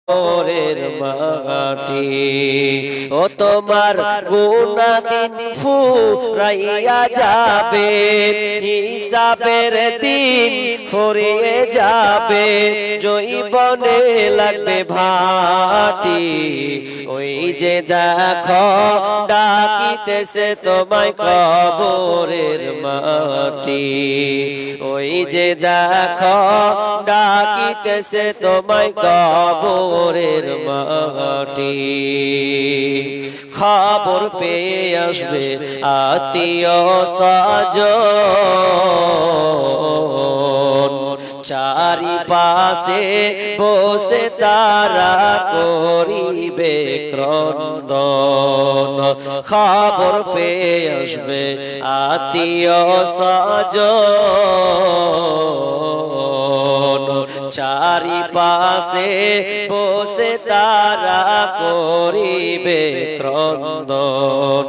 কবরের মাটি ও তোমার গুনাহদিন ফুরাইয়া যাবে, হিসাবের দিন ফুরিয়ে যাবে, জৈবনে লাগবে ভাটি। ওই যে দেখো ডাকিতেছে তোমায় কবরের মাটি, ওই যে দেখো ডাকিতেছে তোমায় কবরের মাটি। খবর পেয়ে আসবে আত্মীয় স্বজন, চারিপাশে বসে তারা করিবে ক্রন্দন। খবর পেয়ে আসবে আত্মীয় স্বজন, চারিপাশে বসে তারা করিবে ক্রন্দন।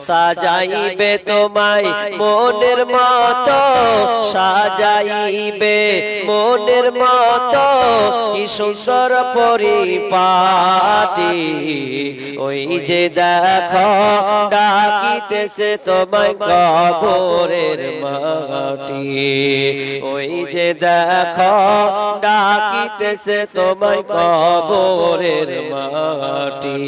সাজাইবে তোমায় মনের মতো, সাজাইবে মনের মতো, কি সুন্দর পরিপাটি। ওই যে দেখো ডাকিতেছে তোমায় কবরের মাটি, ওই যে দেখো ডাকিতেছে তোমায় কবরের মাটি।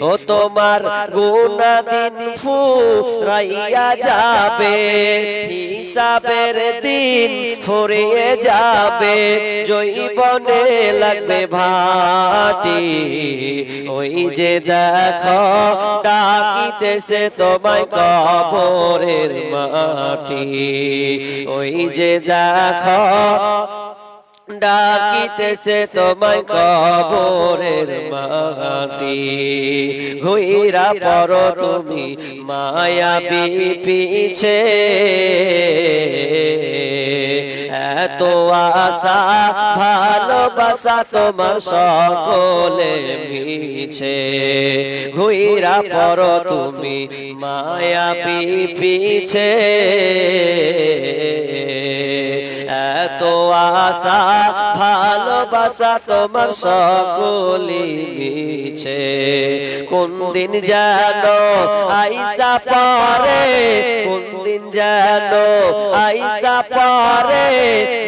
ও তোমার গুনাহদিন ফুরাইয়া যাবে, হিসাবের দিন ফুরিয়ে যাবে, জৈবনে লাগবে ভাটি। ওই যে দেখো ডাকিতেছে তোমায় কবরের মাটি, ওই যে দেখো ডাকিতেছে তোমায় কবরের মাটি। ঘুইরা পড়ো তুমি মায়াবী পিছে, এত আশা ভালোবাসা তোমার সকলে মিছে। ঘুইরা পড়ো তুমি মায়াবী পিছে, এত আশা ভালোবাসা তোমার সকলি মিছে। কোন দিন যেন আইসা পরে, কোন দিন যেন আইসা পরে,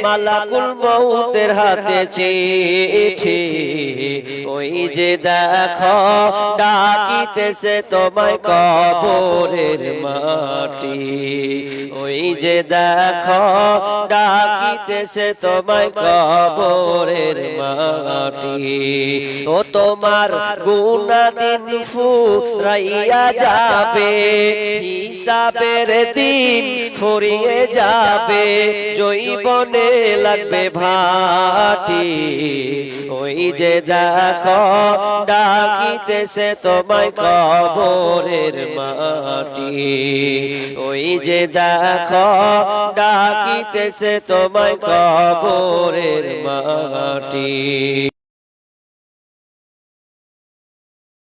মালাকুল মউতের হাতে চিঠি। ওই যে দেখো ডাকিতেছে তোমায় কবরের মাটি, ওই যে দেখো ডাকিতেছে তোমায় কবরের মাটি। ও তোমার গুনাহদিন ফুরাইয়া যাবে, হিসাবের দিন ফুরিয়ে যাবে, জৈবনে লাগবে ভাটি। ওই যে দেখো ডাকিতেছে তোমায় কবরের মাটি, ওই যে দেখো ডাকিতেছে তোমায় কবরের মাটি।